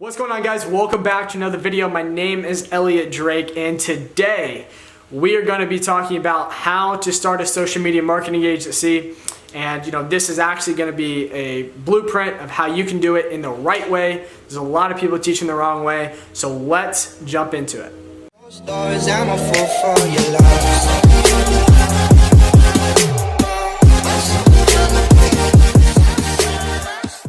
What's going on, guys? Welcome back to another video. My name is Elliot Drake, and today we are going to be talking about how to start a social media marketing agency. And this is actually going to be a blueprint of how you can do it in the right way. There's a lot of people teaching the wrong way, so let's jump into it.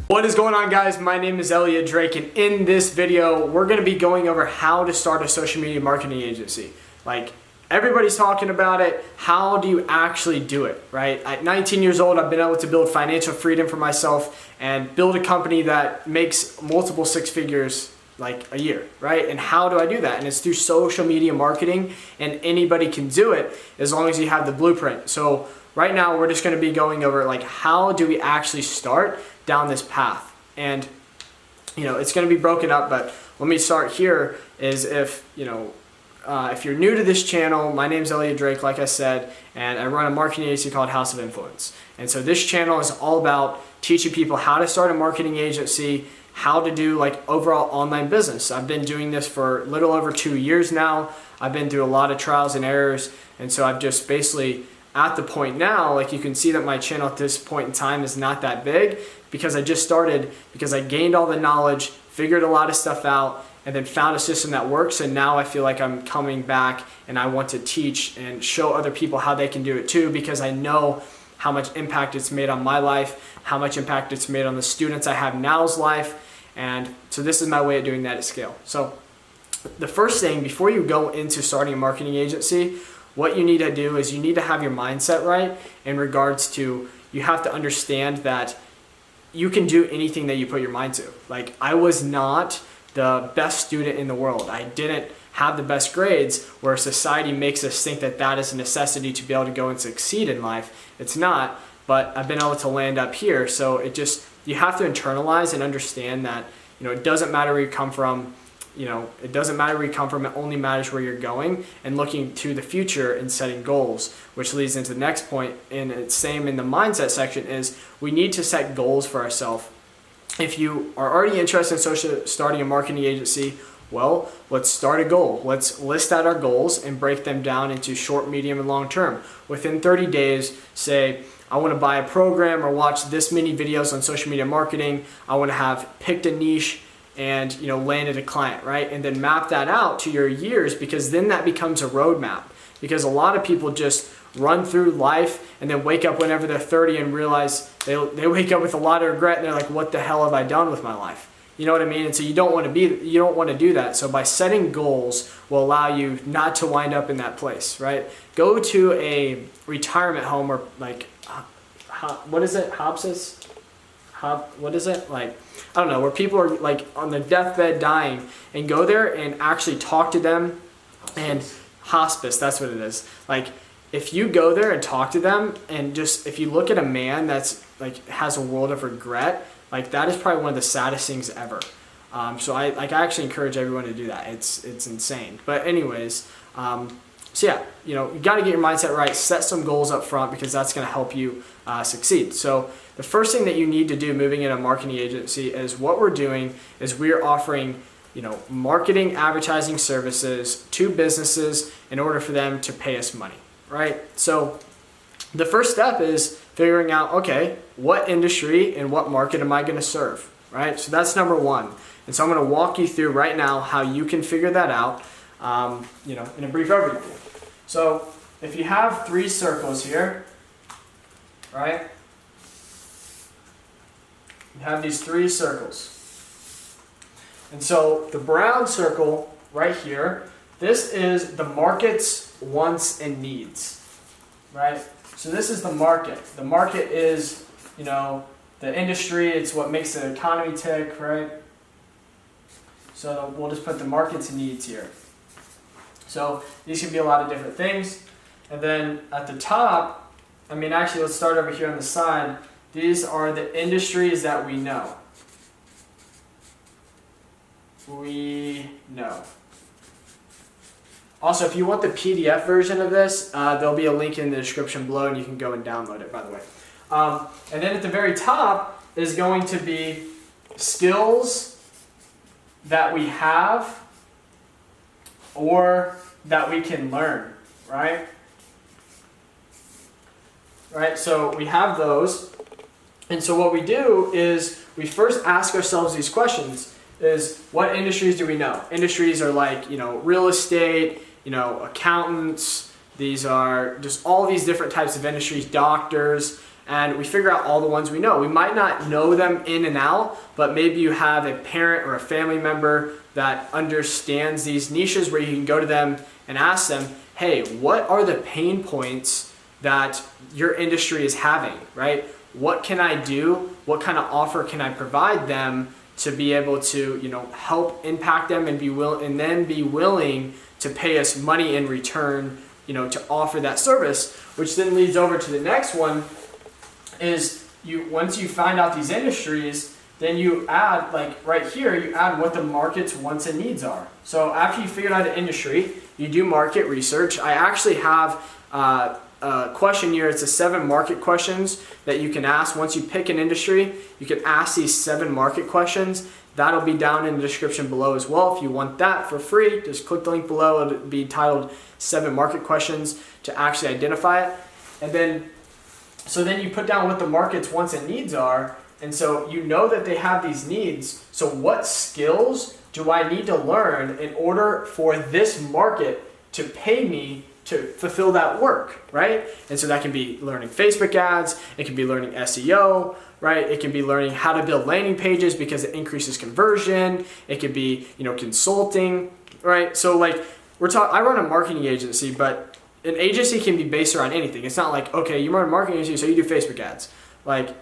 What is going on, guys? My name is Elliot Drake, and in this video we're going to be going over how to start a social media marketing agency. Like, everybody's talking about it. How do you actually do it, right? At 19 years old, I've been able to build financial freedom for myself and build a company that makes multiple six figures like a year, right? And how do I do that? And it's through social media marketing, and anybody can do it as long as you have the blueprint. So right now we're just going to be going over like, how do we actually start down this path? And it's going to be broken up, but let me start here. Is if you're new to this channel, my name's Elliot Drake, like I said, and I run a marketing agency called House of Influence. And so this channel is all about teaching people how to start a marketing agency, how to do like overall online business. I've been doing this for a little over 2 years now. I've been through a lot of trials and errors, and so I've just basically at the point now, like you can see that my channel at this point in time is not that big because I just started, because I gained all the knowledge, figured a lot of stuff out, and then found a system that works. And now I feel like I'm coming back and I want to teach and show other people how they can do it too, because I know how much impact it's made on my life, how much impact it's made on the students I have now's life. And so this is my way of doing that at scale. So the first thing, before you go into starting a marketing agency, what you need to do is you need to have your mindset right in regards to, you have to understand that you can do anything that you put your mind to. Like, I was not the best student in the world. I didn't have the best grades, where society makes us think that that is a necessity to be able to go and succeed in life. It's not, but I've been able to land up here. So you have to internalize and understand that, it doesn't matter where you come from. It doesn't matter where you come from, it only matters where you're going, and looking to the future and setting goals, which leads into the next point. And it's same in the mindset section, is we need to set goals for ourselves. If you are already interested in starting a marketing agency, well, let's start a goal. Let's list out our goals and break them down into short, medium, and long term. Within 30 days, say, I want to buy a program or watch this many videos on social media marketing. I want to have picked a niche and landed a client, right? And then map that out to your years, because then that becomes a roadmap. Because a lot of people just run through life and then wake up whenever they're 30 and realize they wake up with a lot of regret, and they're like, what the hell have I done with my life? You know what I mean? And so you don't want to do that. So by setting goals will allow you not to wind up in that place, right? Go to a retirement home, or like, what is it? What is it? Like, I don't know, where people are like on their deathbed dying, and go there and actually talk to them. And hospice, that's what it is. Like, if you go there and talk to them, and just, if you look at a man that's like has a world of regret, like that is probably one of the saddest things ever. So I actually encourage everyone to do that. It's insane. But anyways, so yeah, you got to get your mindset right, set some goals up front, because that's going to help you succeed. So the first thing that you need to do moving in a marketing agency is, what we're doing is we're offering marketing advertising services to businesses in order for them to pay us money, right? So the first step is figuring out, okay, what industry and what market am I going to serve, right? So that's number one. And so I'm going to walk you through right now how you can figure that out, in a brief overview. So if you have 3 circles here, right? You have these 3 circles. And so the brown circle right here, this is the market's wants and needs, right? So this is the market. The market is, the industry. It's what makes the economy tick, right? So we'll just put the market's needs here. So these can be a lot of different things. And then at the top, actually let's start over here on the side. These are the industries that we know. Also, if you want the PDF version of this, there'll be a link in the description below, and you can go and download it, by the way. And then at the very top is going to be skills that we have or that we can learn, right? Right, so we have those. And so what we do is we first ask ourselves these questions is, what industries do we know? Industries are like, real estate, accountants. These are just all these different types of industries, doctors, and we figure out all the ones we know. We might not know them in and out, but maybe you have a parent or a family member that understands these niches where you can go to them and ask them, hey, what are the pain points that your industry is having, right? What can I do? What kind of offer can I provide them to be able to, help impact them and be willing to pay us money in return, to offer that service, which then leads over to the next one is once you find out these industries, then you add, like right here, you add what the market's wants and needs are. So after you figured out an industry, you do market research. I actually have a question here. It's 7 market questions that you can ask. Once you pick an industry, you can ask these 7 market questions. That'll be down in the description below as well. If you want that for free, just click the link below. It'll be titled 7 market questions to actually identify it. And then, so then you put down what the market's wants and needs are. And so you know that they have these needs. So what skills do I need to learn in order for this market to pay me to fulfill that work, right? And so that can be learning Facebook ads, it can be learning SEO, right? It can be learning how to build landing pages because it increases conversion. It could be, consulting, right? So like I run a marketing agency, but an agency can be based around anything. It's not like, okay, you run a marketing agency, so you do Facebook ads. Like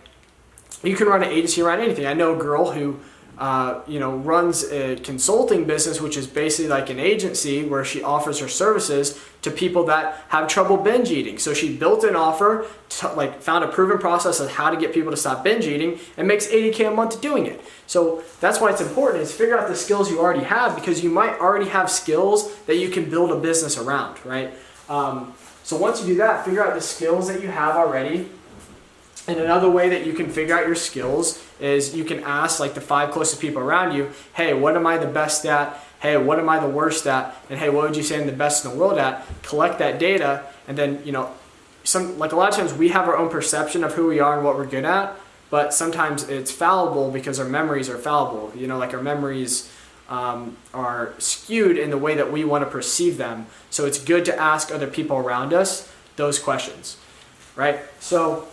you can run an agency around anything. I know a girl who runs a consulting business, which is basically like an agency where she offers her services to people that have trouble binge eating. So she built an offer, found a proven process of how to get people to stop binge eating, and makes $80K a month doing it. So that's why it's important is figure out the skills you already have, because you might already have skills that you can build a business around, right? So once you do that, figure out the skills that you have already. And another way that you can figure out your skills is you can ask like the 5 closest people around you, hey, what am I the best at? Hey, what am I the worst at? And hey, what would you say I'm the best in the world at? Collect that data, and then, a lot of times we have our own perception of who we are and what we're good at, but sometimes it's fallible because our memories are fallible. Our memories are skewed in the way that we want to perceive them. So it's good to ask other people around us those questions, right? So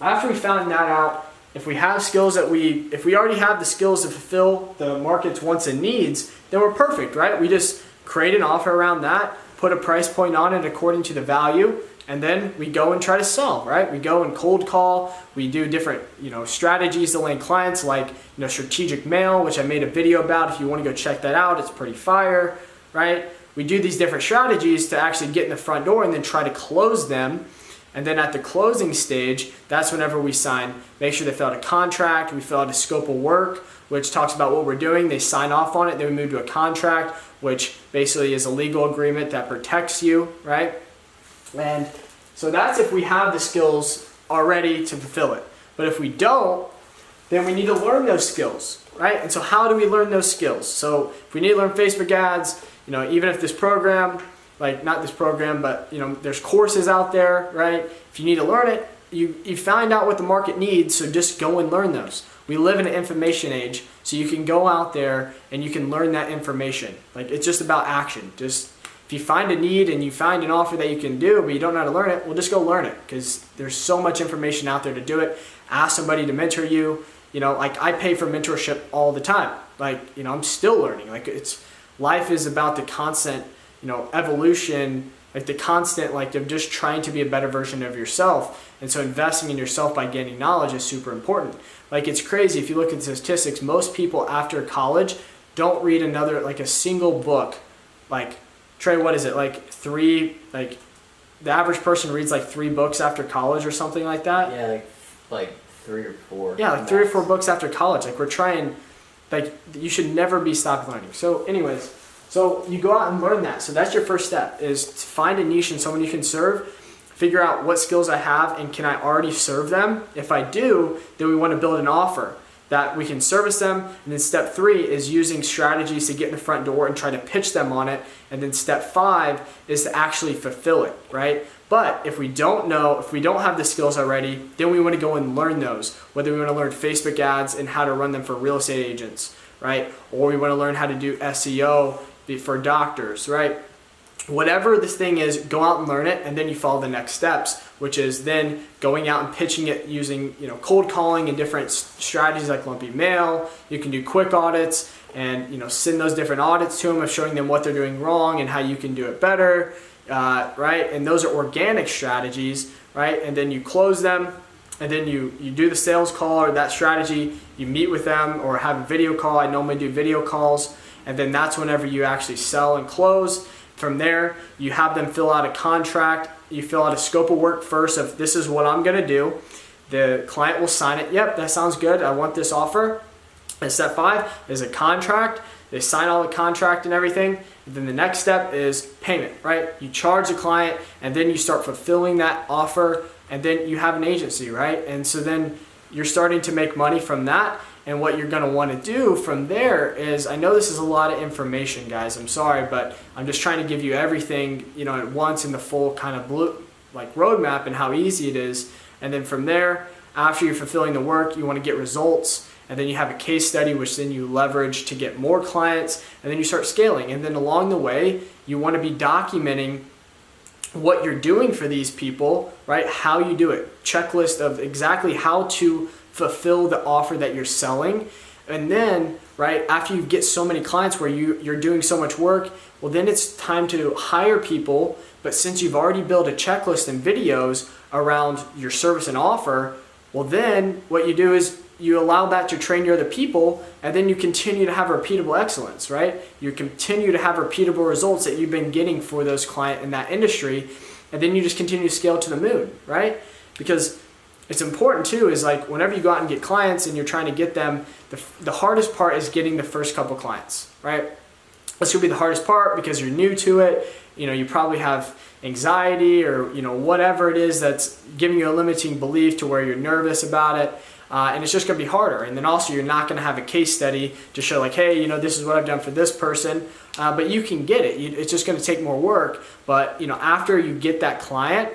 after we found that out, if we have skills if we already have the skills to fulfill the market's wants and needs, then we're perfect, right? We just create an offer around that, put a price point on it according to the value, and then we go and try to sell, right? We go and cold call. We do different, strategies to land clients, like, strategic mail, which I made a video about. If you want to go check that out, it's pretty fire, right? We do these different strategies to actually get in the front door and then try to close them. And then at the closing stage, that's whenever we sign, make sure they fill out a contract, we fill out a scope of work, which talks about what we're doing. They sign off on it, then we move to a contract, which basically is a legal agreement that protects you, right? And so that's if we have the skills already to fulfill it. But if we don't, then we need to learn those skills, right? And so how do we learn those skills? So if we need to learn Facebook ads, even if this program, not this program, but there's courses out there, right? If you need to learn it, you find out what the market needs, so just go and learn those. We live in an information age, so you can go out there and you can learn that information. It's just about action. Just if you find a need and you find an offer that you can do, but you don't know how to learn it, well, just go learn it, because there's so much information out there to do it. Ask somebody to mentor you. I pay for mentorship all the time. I'm still learning. Life is about the constant evolution, the constant, of just trying to be a better version of yourself. And so investing in yourself by gaining knowledge is super important. It's crazy. If you look at the statistics, most people after college don't read a single book. Trey, what is it? The average person reads 3 books after college or something like that. Yeah, like 3 or 4. Yeah, 3 or 4 books after college. We're trying, you should never be stopped learning. So anyways, so you go out and learn that. So that's your first step, is to find a niche and someone you can serve, figure out what skills I have and can I already serve them. If I do, then we want to build an offer that we can service them. And then step 3 is using strategies to get in the front door and try to pitch them on it. And then step 5 is to actually fulfill it, right? But if we don't know, if we don't have the skills already, then we want to go and learn those. Whether we want to learn Facebook ads and how to run them for real estate agents, right? Or we want to learn how to do SEO for doctors, right? Whatever this thing is, go out and learn it, and then you follow the next steps, which is then going out and pitching it using, cold calling and different strategies like lumpy mail. You can do quick audits and, send those different audits to them of showing them what they're doing wrong and how you can do it better, right? And those are organic strategies, right? And then you close them, and then you do the sales call or that strategy, you meet with them or have a video call. I normally do video calls, and then that's whenever you actually sell and close. From there, you have them fill out a contract. You fill out a scope of work first of this is what I'm gonna do. The client will sign it. Yep, that sounds good. I want this offer. And step 5 is a contract. They sign all the contract and everything. And then the next step is payment, right? You charge the client, and then you start fulfilling that offer, and then you have an agency, right? And so then you're starting to make money from that. And what you're gonna wanna do from there is, I know this is a lot of information, guys, I'm sorry, but I'm just trying to give you everything, at once in the full kind of roadmap and how easy it is. And then from there, after you're fulfilling the work, you wanna get results, and then you have a case study, which then you leverage to get more clients, and then you start scaling. And then along the way, you wanna be documenting what you're doing for these people, right? How you do it, checklist of exactly how to fulfill the offer that you're selling. And then, right, after you get so many clients where you're doing so much work, well, then it's time to hire people. But since you've already built a checklist and videos around your service and offer, well, then what you do is you allow that to train your other people, and then you continue to have repeatable excellence, right? You continue to have repeatable results that you've been getting for those clients in that industry, and then you just continue to scale to the moon, right? Because it's important too, is like whenever you go out and get clients and you're trying to get them, the hardest part is getting the first couple clients, right? This could be the hardest part because you're new to it. You probably have anxiety or, whatever it is that's giving you a limiting belief to where you're nervous about it. And it's just gonna be harder. And then also you're not gonna have a case study to show like, hey, this is what I've done for this person. But you can get it. It's just gonna take more work. But, after you get that client,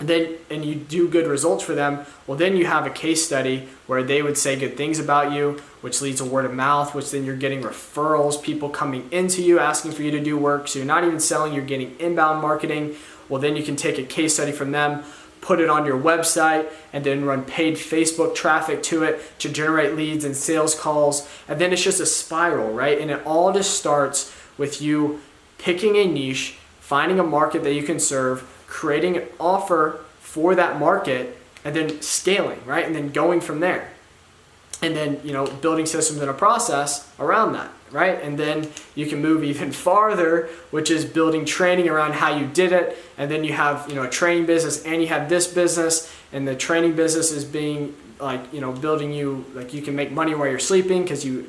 and you do good results for them, well, then you have a case study where they would say good things about you, which leads to word of mouth, which then you're getting referrals, people coming into you, asking for you to do work. So you're not even selling, you're getting inbound marketing. Well, then you can take a case study from them, put it on your website, and then run paid Facebook traffic to it to generate leads and sales calls. And then it's just a spiral, right? And it all just starts with you picking a niche, finding a market that you can serve, creating an offer for that market, and then scaling, right? And then going from there. And then, building systems and a process around that, right? And then you can move even farther, which is building training around how you did it. And then you have, a training business, and you have this business, and the training business is being building you, like you can make money while you're sleeping because you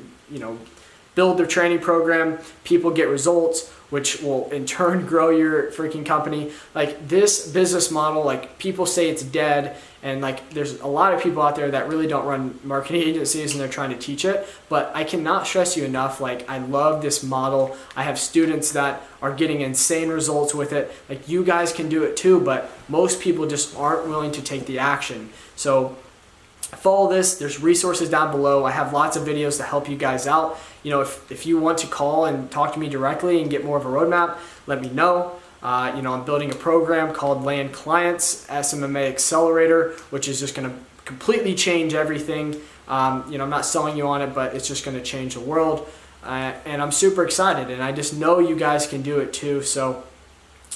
build their training program, people get results, which will in turn grow your freaking company. Like this business model, like people say it's dead, and like there's a lot of people out there that really don't run marketing agencies and they're trying to teach it, but I cannot stress you enough, like I love this model. I have students that are getting insane results with it. Like you guys can do it too, but most people just aren't willing to take the action. So follow this. There's resources down below. I have lots of videos to help you guys out. If you want to call and talk to me directly and get more of a roadmap, let me know. I'm building a program called Land Clients, SMMA Accelerator, which is just going to completely change everything. I'm not selling you on it, but it's just going to change the world. And I'm super excited, and I just know you guys can do it too. So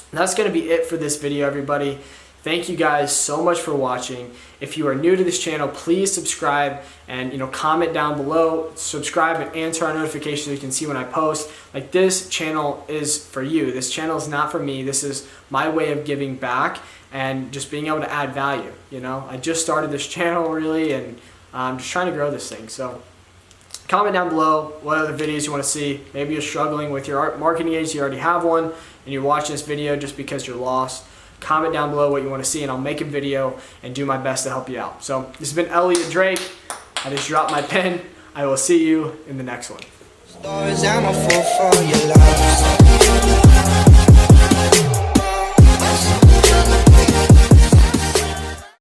that's going to be it for this video, everybody. Thank you guys so much for watching. If you are new to this channel, please subscribe and comment down below. Subscribe and answer our notifications so you can see when I post. Like this channel is for you. This channel is not for me. This is my way of giving back and just being able to add value. I just started this channel really, and I'm just trying to grow this thing. So comment down below what other videos you want to see. Maybe you're struggling with your marketing agency, you already have one, and you're watching this video just because you're lost. Comment down below what you want to see, and I'll make a video and do my best to help you out. So this has been Elliot Drake. I just dropped my pen. I will see you in the next one. Stories I'm a fool for your love.